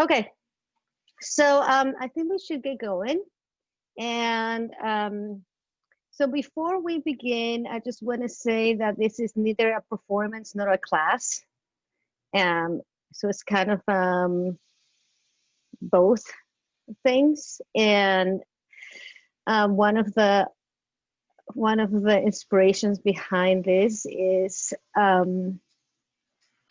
Okay, so I think we should get going. And so before we begin, I just want to say that this is neither a performance nor a class. So it's kind of both things. And one of the inspirations behind this is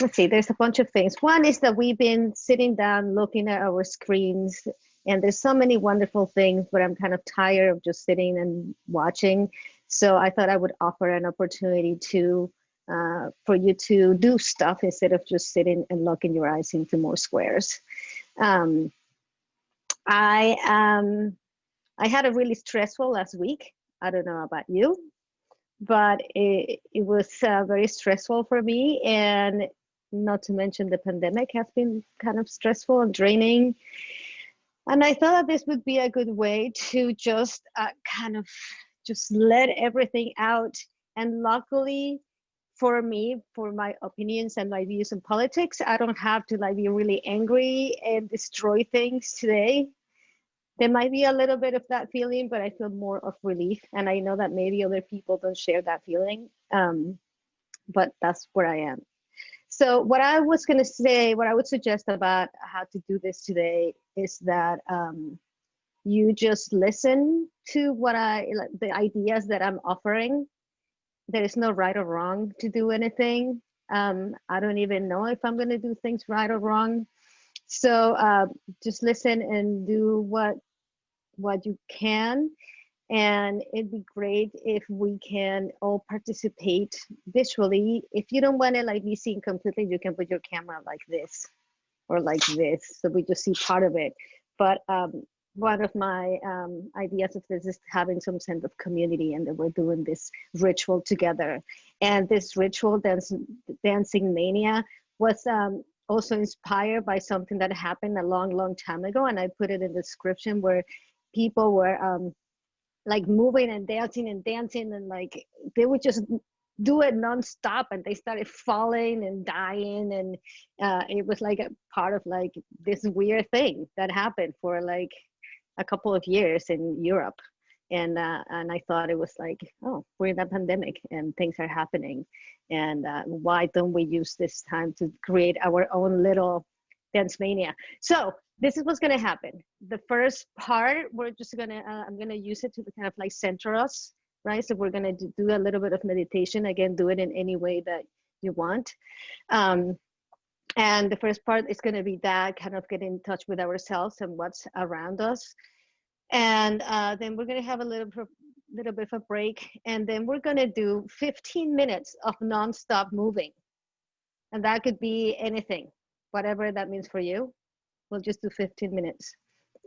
let's see, there's a bunch of things. One is that we've been sitting down looking at our screens, and there's so many wonderful things, but I'm kind of tired of just sitting and watching. So I thought I would offer an opportunity to for you to do stuff instead of just sitting and locking your eyes into more squares. I had a really stressful last week. I don't know about you, but it was very stressful for me, and not to mention the pandemic has been kind of stressful and draining. And I thought that this would be a good way to just kind of just let everything out. And luckily for me, for my opinions and my views in politics, I don't have to like be really angry and destroy things today. There might be a little bit of that feeling, but I feel more of relief. And I know that maybe other people don't share that feeling, but that's where I am. So what I was going to say, what I would suggest about how to do this today is that you just listen to what the ideas that I'm offering. There is no right or wrong to do anything. I don't even know if I'm going to do things right or wrong. So just listen and do what you can. And it'd be great if we can all participate visually. If you don't want to like be seen completely, you can put your camera like this or like this, so we just see part of it. But one of my ideas of this is having some sense of community, and that we're doing this ritual together. And this ritual, Dancing Mania, was also inspired by something that happened a long time ago, and I put it in the description, where people were like moving and dancing and like they would just do it nonstop, and they started falling and dying, and it was like a part of like this weird thing that happened for like a couple of years in Europe. And I thought it was like, oh, we're in a pandemic and things are happening, and why don't we use this time to create our own little dance mania? So this is what's going to happen. The first part, we're just going to, I'm going to use it to kind of like center us, right? So we're going to do a little bit of meditation. Again, do it in any way that you want. And the first part is going to be that kind of get in touch with ourselves and what's around us. And then we're going to have a little bit of a break. And then we're going to do 15 minutes of nonstop moving. And that could be anything, whatever that means for you. We'll just do 15 minutes.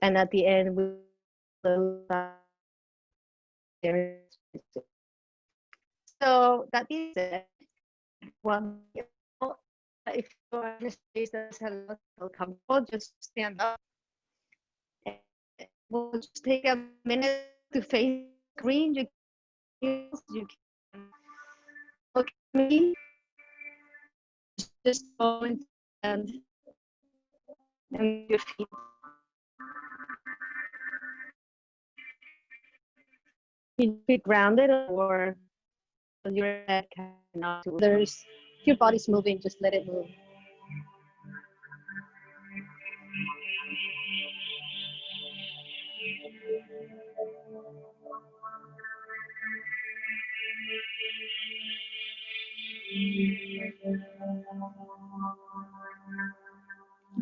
And at the end, we'll so that being said, well, if you're in a space that's a little comfortable, just stand up. And we'll just take a minute to face the screen. You can look at me, just go and your feet. You be grounded, or your head cannot do. There's, if your body's moving, just let it move.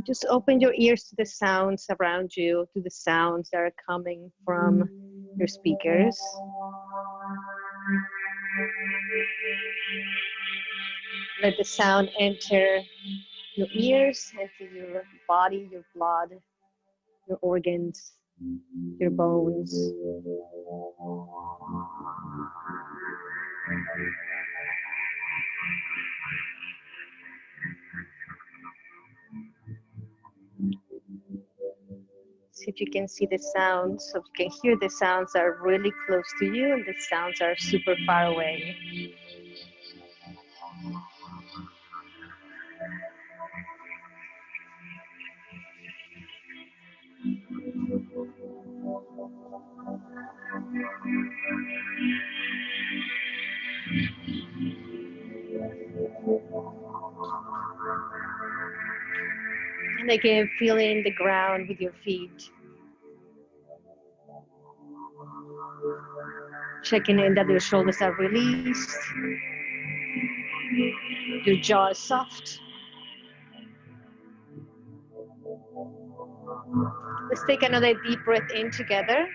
Just open your ears to the sounds around you, to the sounds that are coming from your speakers. Let the sound enter your ears, enter your body, your blood, your organs, your bones. See if you can see the sounds, so you can hear the sounds that are really close to you and the sounds that are super far away. And again, feeling the ground with your feet. Checking in that your shoulders are released. Your jaw is soft. Let's take another deep breath in together.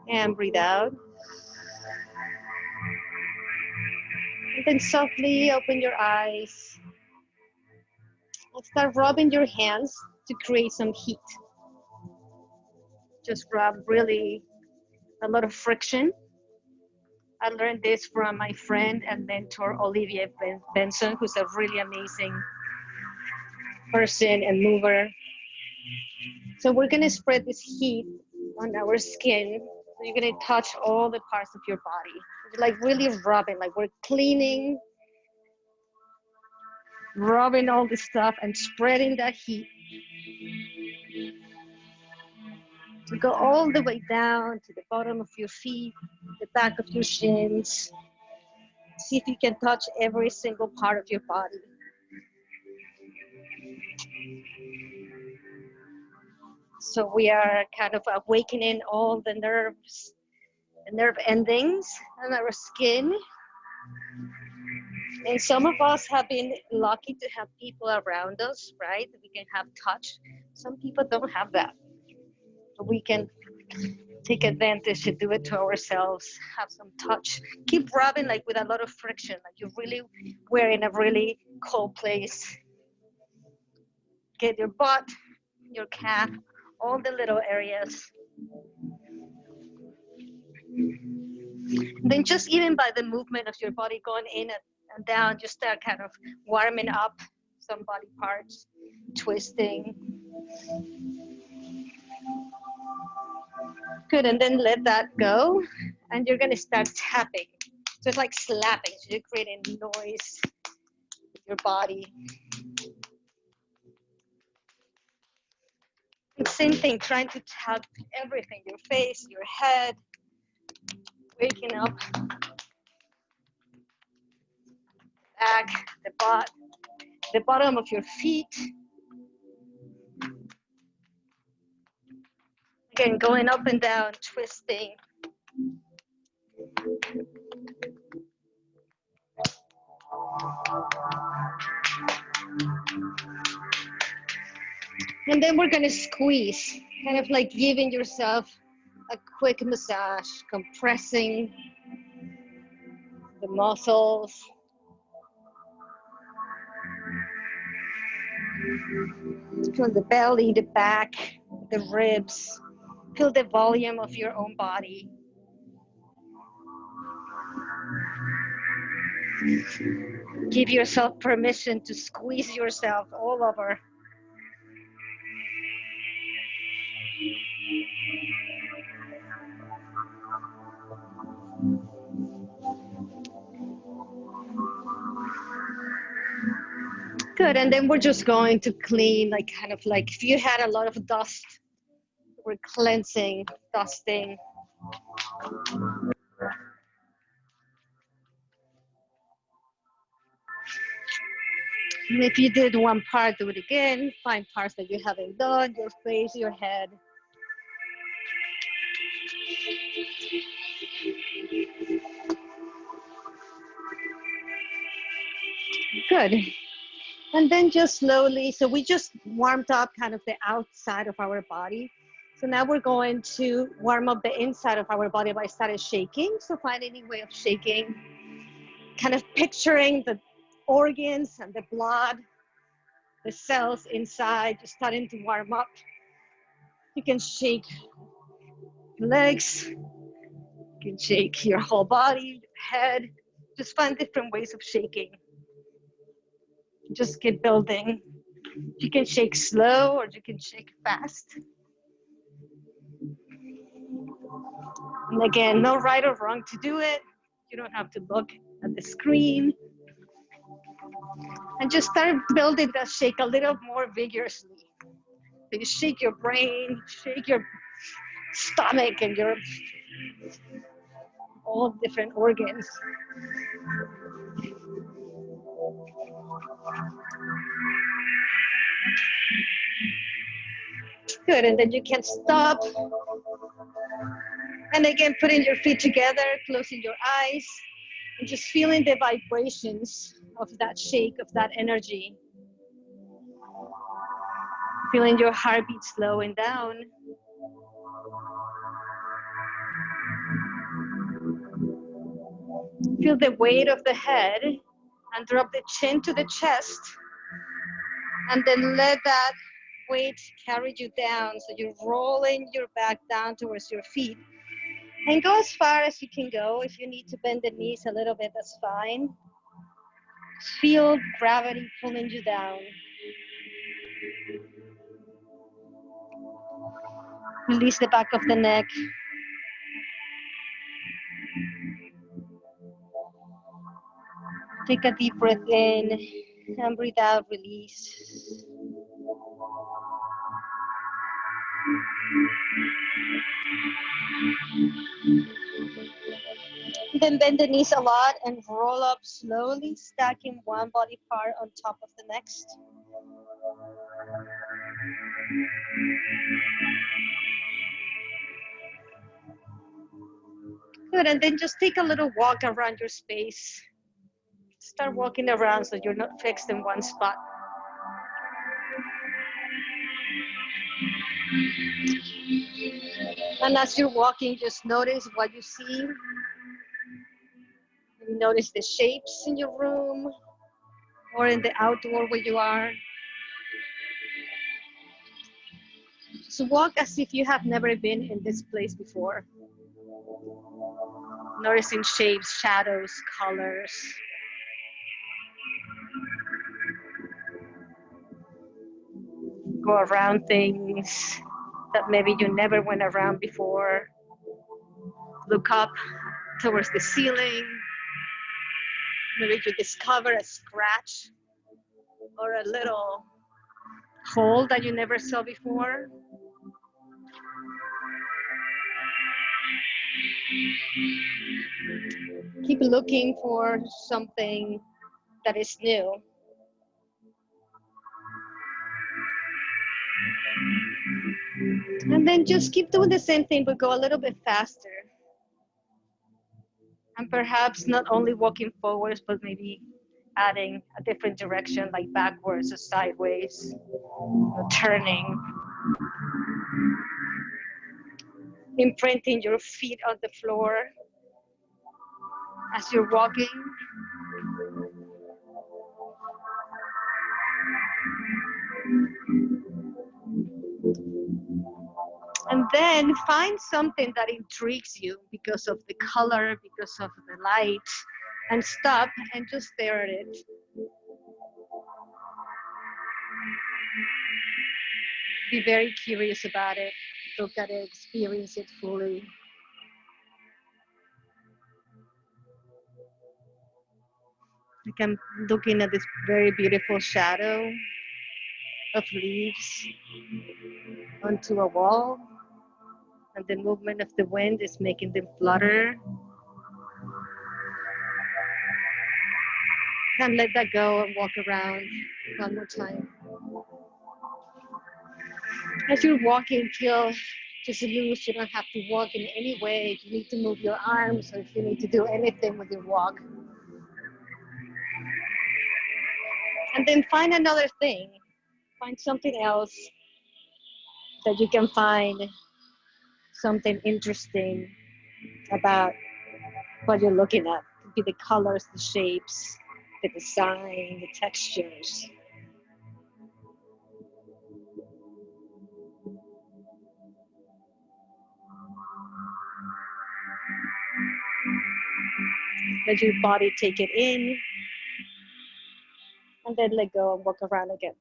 And breathe out. And then softly open your eyes. And start rubbing your hands to create some heat. Just rub really a lot of friction. I learned this from my friend and mentor, Olivia Benson, who's a really amazing person and mover. So we're gonna spread this heat on our skin. So you're gonna touch all the parts of your body. Like really rubbing, like we're cleaning, rubbing all the stuff and spreading that heat. To go all the way down to the bottom of your feet, the back of your shins. See if you can touch every single part of your body. So we are kind of awakening all the nerves, the nerve endings on our skin. And some of us have been lucky to have people around us, right? We can have touch. Some people don't have that. We can take advantage to do it to ourselves, have some touch. Keep rubbing like with a lot of friction, like you really were in a really cold place. Get your butt, your calf, all the little areas. Then just even by the movement of your body going in and down, just start kind of warming up some body parts, twisting. Good, and then let that go. And you're gonna start tapping. So it's like slapping, so you're creating noise with your body. And same thing, trying to tap everything, your face, your head, waking up, back, the butt, the bottom of your feet. Again, going up and down, twisting. And then we're gonna squeeze, kind of like giving yourself a quick massage, compressing the muscles. Feel the belly, the back, the ribs. Feel the volume of your own body. Give yourself permission to squeeze yourself all over. Good, and then we're just going to clean, like kind of like if you had a lot of dust, we're cleansing, dusting. And if you did one part, do it again. Find parts that you haven't done, your face, your head. Good. And then just slowly, so we just warmed up kind of the outside of our body. So now we're going to warm up the inside of our body by starting shaking. So find any way of shaking, kind of picturing the organs and the blood, the cells inside, just starting to warm up. You can shake legs, you can shake your whole body, head. Just find different ways of shaking. Just keep building. You can shake slow or you can shake fast. And again, no right or wrong to do it. You don't have to look at the screen. And just start building that shake a little more vigorously. You shake your brain, shake your stomach and your all different organs. Good, and then you can stop. And again, putting your feet together, closing your eyes, and just feeling the vibrations of that shake, of that energy. Feeling your heartbeat slowing down. Feel the weight of the head and drop the chin to the chest. And then let that weight carry you down. So you're rolling your back down towards your feet. And go as far as you can go. If you need to bend the knees a little bit, that's fine. Feel gravity pulling you down. Release the back of the neck. Take a deep breath in and breathe out, release. Then bend the knees a lot and roll up slowly, stacking one body part on top of the next. Good, and then just take a little walk around your space. Start walking around so you're not fixed in one spot. And as you're walking, just notice what you see. You notice the shapes in your room or in the outdoor where you are. So walk as if you have never been in this place before. Noticing shapes, shadows, colors. Go around things that maybe you never went around before. Look up towards the ceiling. Maybe you discover a scratch or a little hole that you never saw before. Keep looking for something that is new. And then just keep doing the same thing, but go a little bit faster. And perhaps not only walking forwards, but maybe adding a different direction, like backwards or sideways, or turning. Imprinting your feet on the floor as you're walking. And then find something that intrigues you because of the color, because of the light, and stop and just stare at it. Be very curious about it. Look at it, experience it fully. Like I'm looking at this very beautiful shadow of leaves onto a wall, and the movement of the wind is making them flutter. And let that go and walk around one more time. As you're walking, feel just loose. You don't have to walk in any way. If you need to move your arms or if you need to do anything with your walk. And then find another thing. Find something else that you can find something interesting about what you're looking at. It could be the colors, the shapes, the design, the textures. Let your body take it in, and then let go and walk around again.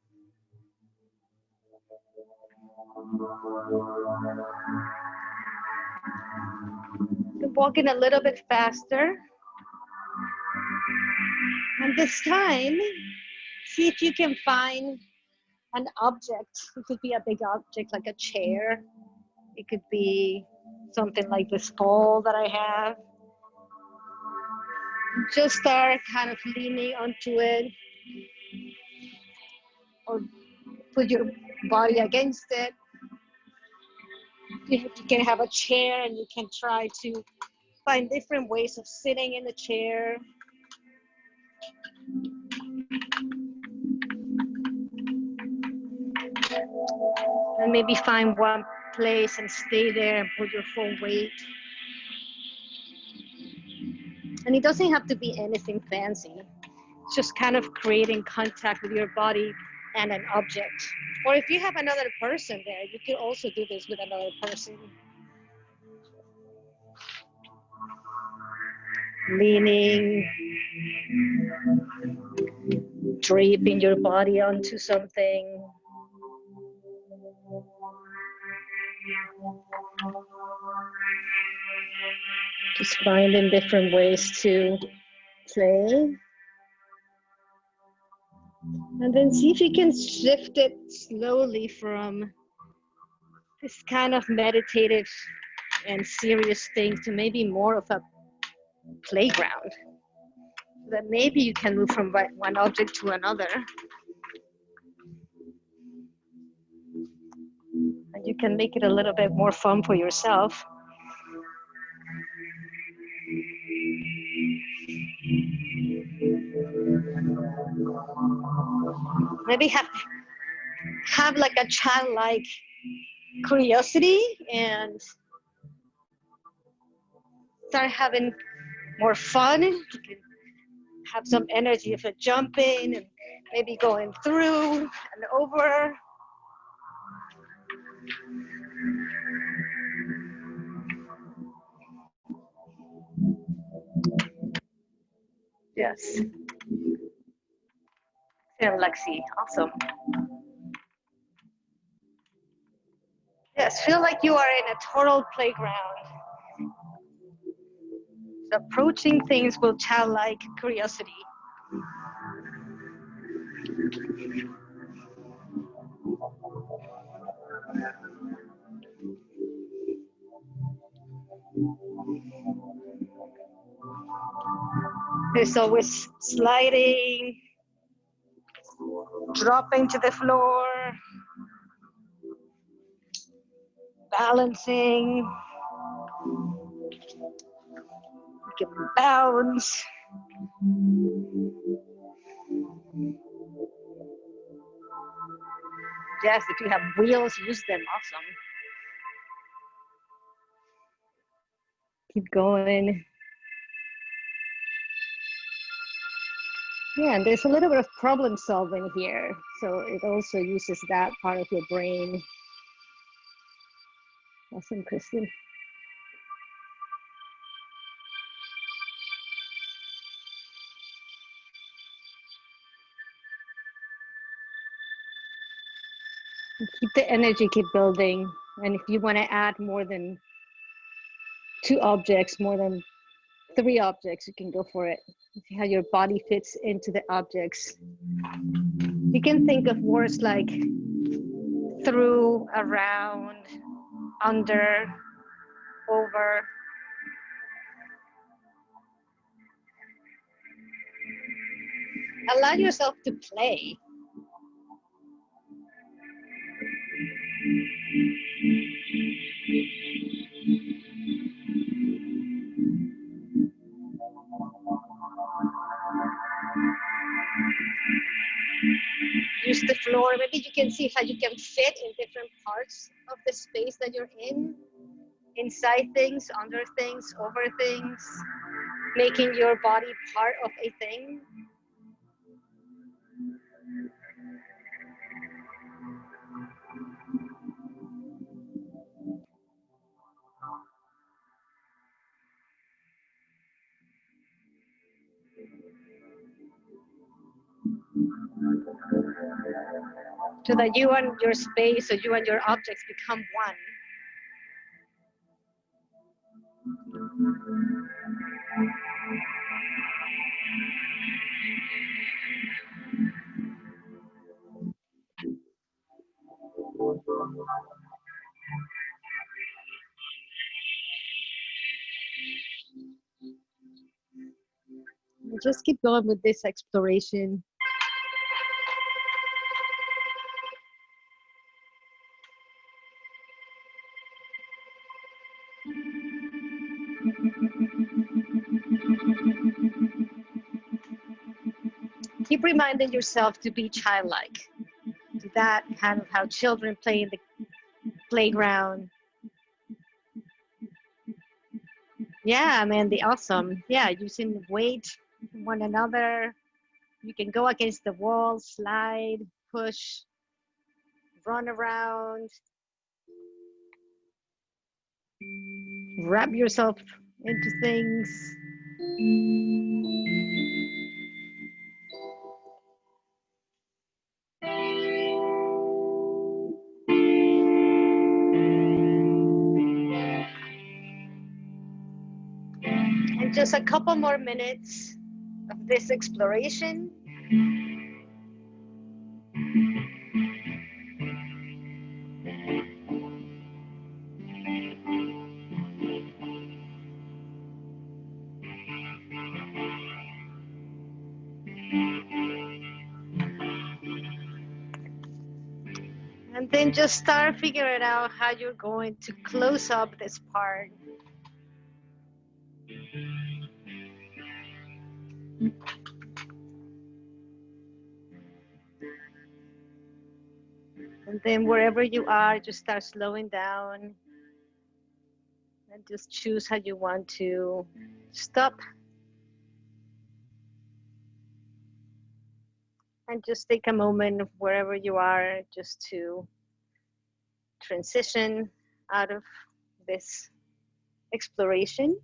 You're walking a little bit faster. And this time, See if you can find an object. It could be a big object like a chair. It could be something like this pole that I have. Just start kind of leaning onto it, or put your body against it. You can have a chair and you can try to find different ways of sitting in the chair. And maybe find one place and stay there and put your full weight. And it doesn't have to be anything fancy. It's just kind of creating contact with your body and an object. Or if you have another person there, you can also do this with another person. Leaning, draping your body onto something. Just finding different ways to play. And then see if you can shift it slowly from this kind of meditative and serious thing to maybe more of a playground. That maybe you can move from one object to another. And you can make it a little bit more fun for yourself. Maybe have like a childlike curiosity and start having more fun. You can have some energy of jumping and maybe going through and over. Yes. Yeah, Lexi, awesome. Yes, feel like you are in a total playground. So approaching things with childlike curiosity. There's always sliding, dropping to the floor, balancing. You can bounce. Yes, if you have wheels, use them. Awesome. Keep going. Yeah, and there's a little bit of problem solving here. So it also uses that part of your brain. Awesome, Kristen. Keep the energy, keep building. And if you want to add more than 2 objects, more than 3 objects, you can go for it. See how your body fits into the objects. You can think of words like through, around, under, over. Allow yourself to play. Use the floor. Maybe you can see how you can fit in different parts of the space that you're in. Inside things, under things, over things. Making your body part of a thing. So that you and your space, or you and your objects become one. Just keep going with this exploration. Keep reminding yourself to be childlike. Do that kind of how children play in the playground. Yeah, man, the awesome. Yeah, using weight one another. You can go against the wall, slide, push, run around, wrap yourself into things. And just a couple more minutes of this exploration. And then just start figuring out how you're going to close up this part. And then wherever you are, just start slowing down and just choose how you want to stop. And just take a moment wherever you are just to transition out of this exploration.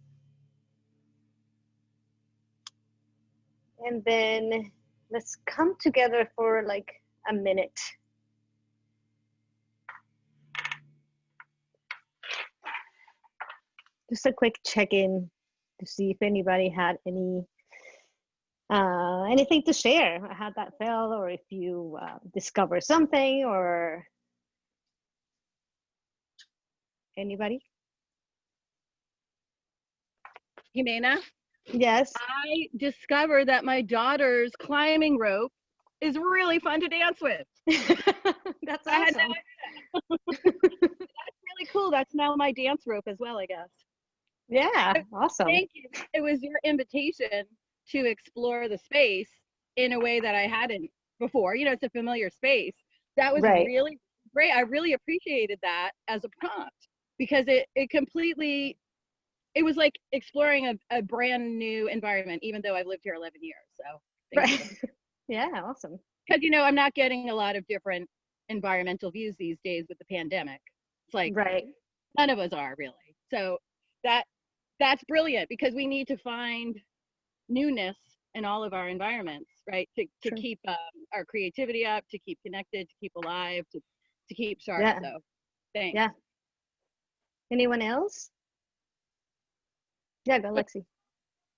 And then let's come together for like a minute. Just a quick check-in to see if anybody had anything to share, how that felt, or if you discovered something, or anybody. Jimena? Yes. I discovered that my daughter's climbing rope is really fun to dance with. That's awesome. I had no idea. That's really cool. That's now my dance rope as well, I guess. Yeah, awesome. Thank you. It was your invitation to explore the space in a way that I hadn't before. You know, it's a familiar space. That was really great. I really appreciated that as a prompt because it completely, it was like exploring a brand new environment, even though I've lived here 11 years. So yeah, awesome. Because, you know, I'm not getting a lot of different environmental views these days with the pandemic. It's like none of us are really. So that's brilliant because we need to find newness in all of our environments, right? To keep our creativity up, to keep connected, to keep alive, to keep sharp. Yeah. So thanks. Yeah. Anyone else? Yeah, go, Lexi.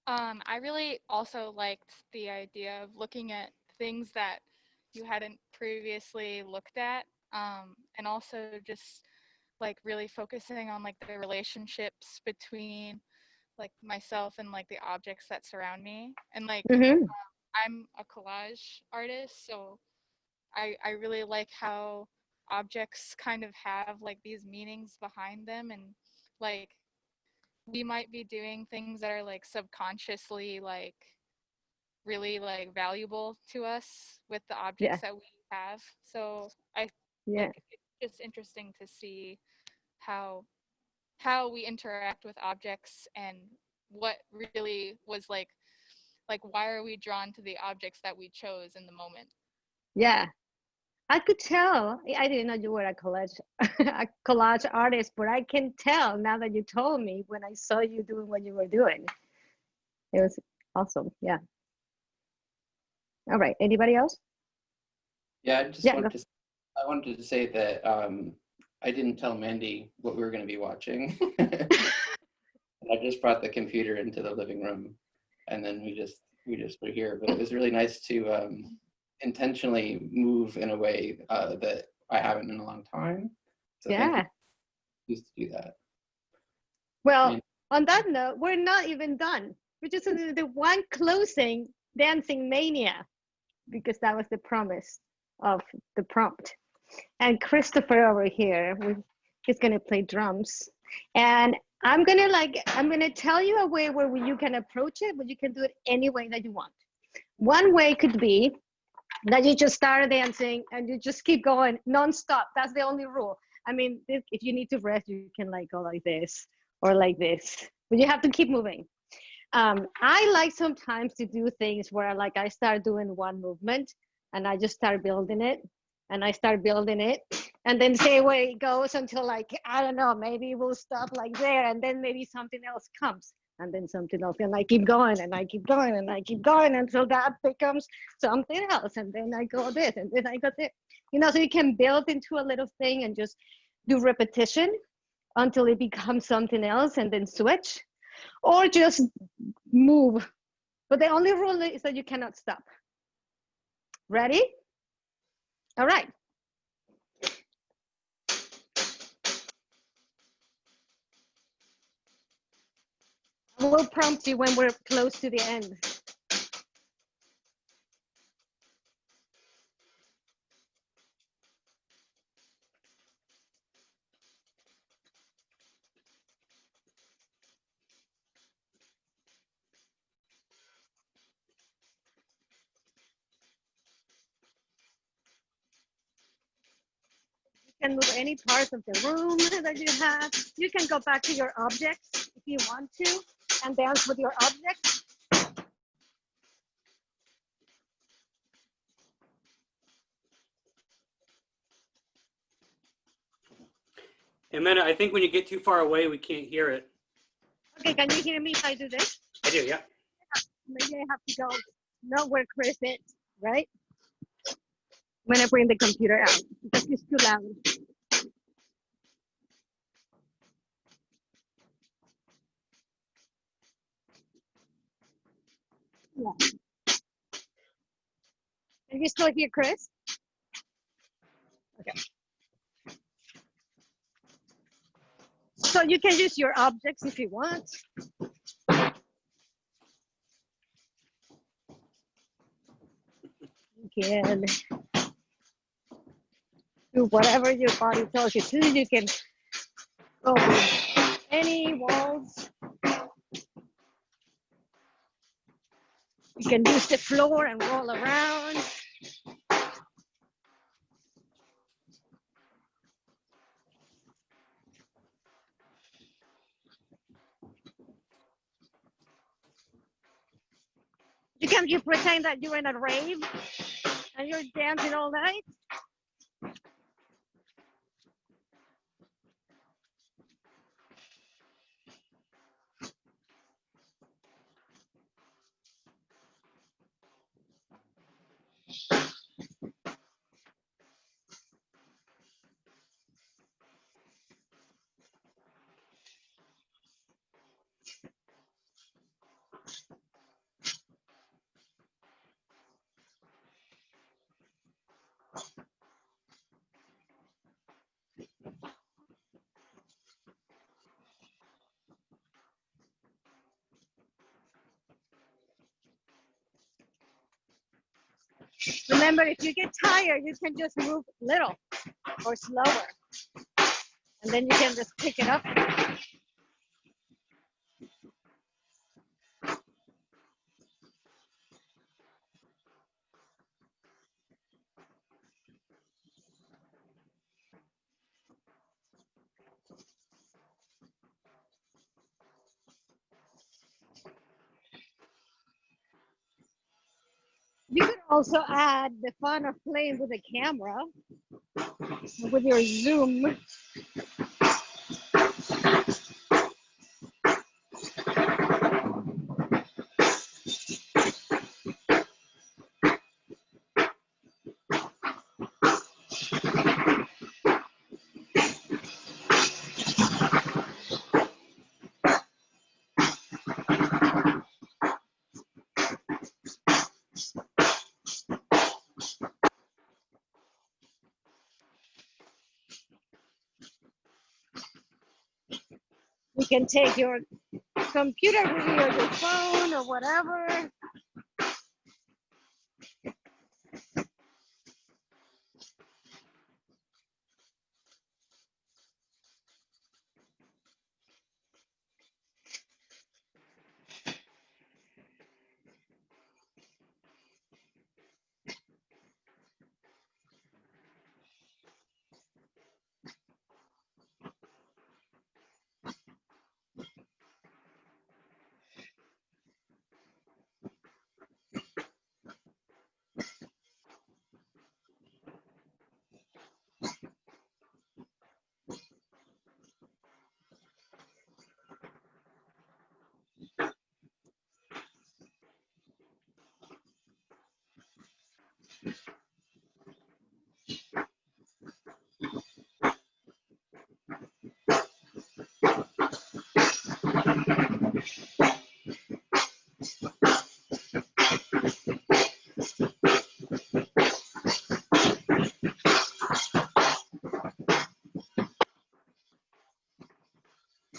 I really also liked the idea of looking at things that you hadn't previously looked at, and also just like really focusing on like the relationships between like myself and like the objects that surround me. And like I'm a collage artist, so I really like how objects kind of have like these meanings behind them, and like we might be doing things that are like subconsciously like really like valuable to us with the objects that we have. So I like it's just interesting to see how we interact with objects and what really was like why are we drawn to the objects that we chose in the moment. Yeah, I could tell. I didn't know you were a collage artist, but I can tell now that you told me when I saw you doing what you were doing. It was awesome. Yeah. All right. Anybody else? Yeah, I wanted to say that I didn't tell Mandy what we were going to be watching. I just brought the computer into the living room, and then we just were here. But it was really nice to intentionally move in a way that I haven't in a long time. So thank you. Used to do that. Well, on that note, we're not even done. We're just going to do one closing Dancing Mania, because that was the promise of the prompt. And Christopher over here, he's going to play drums. And I'm going to tell you a way where you can approach it, but you can do it any way that you want. One way could be that you just start dancing and you just keep going nonstop. That's the only rule. I mean, if you need to rest, you can like go like this or like this, but you have to keep moving. I like sometimes to do things where like I start doing one movement and I just start building it and I start building it and then say where it goes until like, I don't know, maybe we'll stop like there and then maybe something else comes and then something else. And I keep going and I keep going and I keep going until that becomes something else. And then I go this and then I go this, you know, so you can build into a little thing and just do repetition until it becomes something else and then switch, or just move. But the only rule is that you cannot stop. Ready? All right. We'll prompt you when we're close to the end. You can move any part of the room that you have. You can go back to your objects if you want to and dance with your objects. Jimena, I think when you get too far away, we can't hear it. Okay, can you hear me if I do this? I do, yeah. Maybe I have to go not where Chris is, right? When I bring the computer out, because it's too loud. Yeah. Can you still hear Chris? Okay. So you can use your objects if you want. You can do whatever your body tells you to. You can go with any walls. You can use the floor and roll around. You pretend that you're in a rave and you're dancing all night. Remember, if you get tired, you can just move little or slower. And then you can just pick it up. You can also add the fun of playing with the camera, with your zoom. You can take your computer with you or your phone or whatever.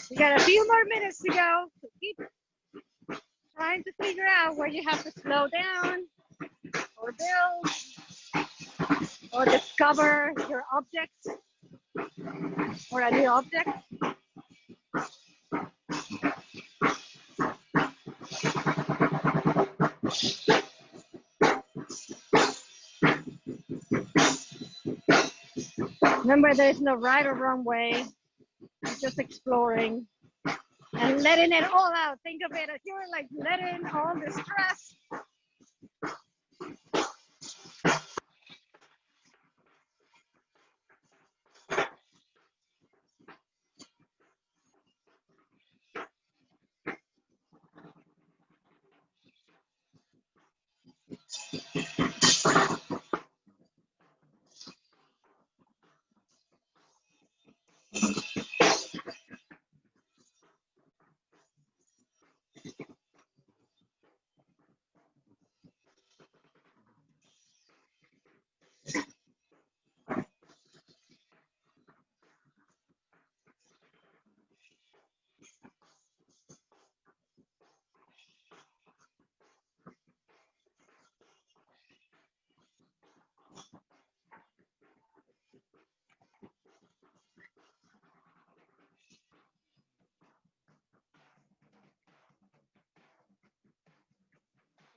We got a few more minutes to go. So keep trying to figure out where you have to slow down or build or discover your objects or a new object. Remember, there's no right or wrong way. It's just exploring and letting it all out. Think of it as you're like letting all the stress.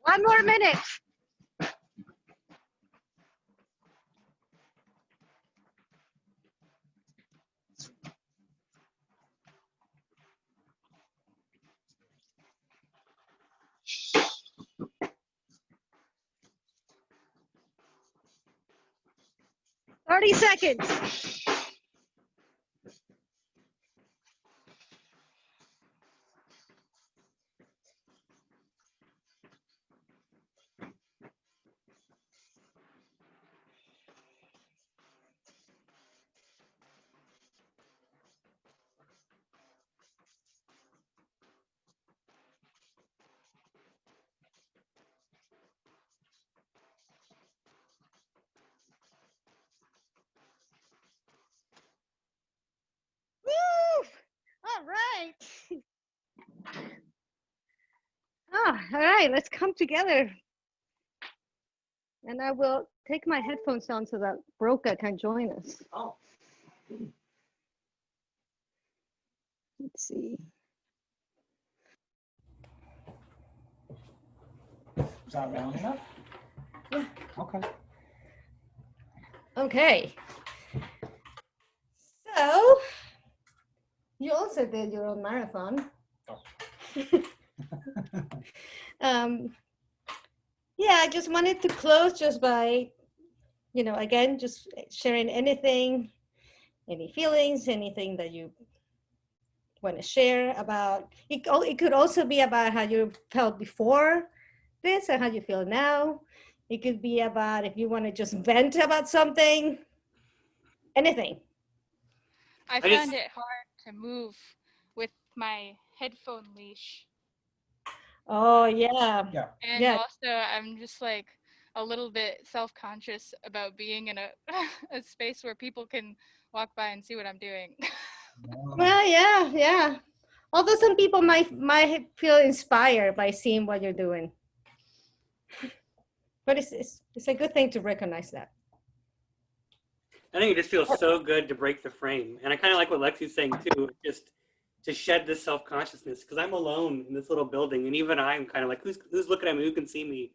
One more minute. Thirty seconds. Woo! All right. Oh, all right, let's come together. And I will take my headphones on so that Brokaw can join us. Oh. Let's see. Is that round enough? Yeah. Okay. Okay. So, you also did your own marathon. Oh. Yeah, I just wanted to close just by, again, just sharing anything, any feelings, anything that you want to share about. It could also be about how you felt before this and how you feel now. It could be about if you want to just vent about something, anything. I found it hard to move with my headphone leash. Oh, yeah. Yeah. And also, I'm just like a little bit self-conscious about being in a space where people can walk by and see what I'm doing. Well, yeah. Although some people might feel inspired by seeing what you're doing. But it's a good thing to recognize that. I think it just feels so good to break the frame. And I kind of like what Lexi's saying too, just to shed this self-consciousness, because I'm alone in this little building, and even I'm kind of like, who's looking at me, who can see me?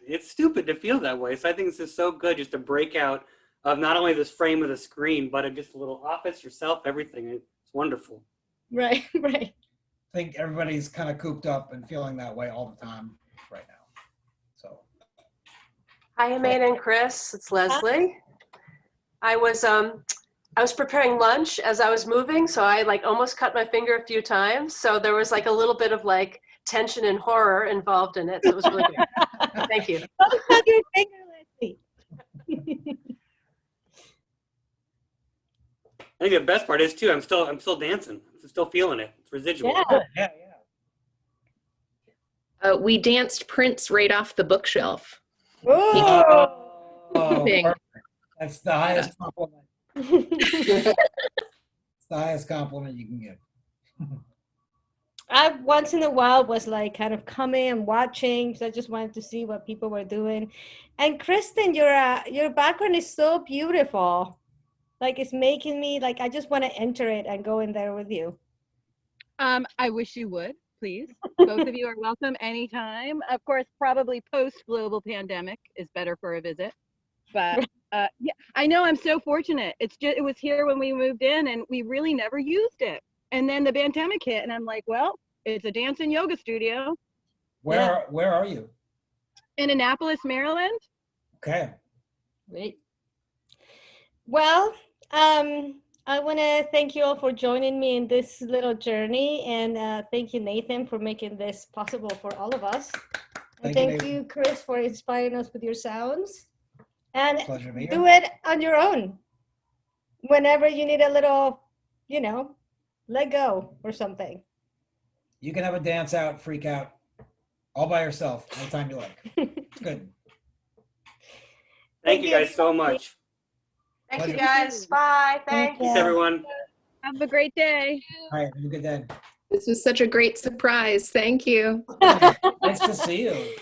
It's stupid to feel that way. So I think this is so good just to break out of not only this frame of the screen, but of just a little office, yourself, everything. It's wonderful. Right, right. I think everybody's kind of cooped up and feeling that way all the time right now. So. Hi, Amanda and Chris. It's Leslie. I was preparing lunch as I was moving, so I like almost cut my finger a few times. So there was like a little bit of like tension and horror involved in it. So it was really good. Thank you. Don't cut your finger, Leslie. I think the best part is too, I'm still dancing. I'm still feeling it. It's residual. Yeah. We danced Prince right off the bookshelf. Oh, Moving. perfect. That's the highest compliment. It's the highest compliment you can give. I once in a while was like kind of coming and watching, so I just wanted to see what people were doing. And Kristen, your background is so beautiful. Like it's making me like I just want to enter it and go in there with you. I wish you would, please. Both of you are welcome anytime. Of course, probably post global pandemic is better for a visit. But yeah, I know I'm so fortunate. It was here when we moved in, and we really never used it. And then the pandemic hit, and I'm like, well, it's a dance and yoga studio. Where are you? In Annapolis, Maryland. Okay. Great. Well, I want to thank you all for joining me in this little journey, and thank you, Nathan, for making this possible for all of us. And thank you, Chris, for inspiring us with your sounds. And Pleasure to be here. do it on your own. Whenever you need a little, let go or something. You can have a dance out, freak out, all by yourself, anytime you like. It's good. Thank you guys so much. Thank you guys. Bye. Thanks. Thanks everyone. Have a great day. All right, have a good day. This was such a great surprise. Thank you. Nice to see you.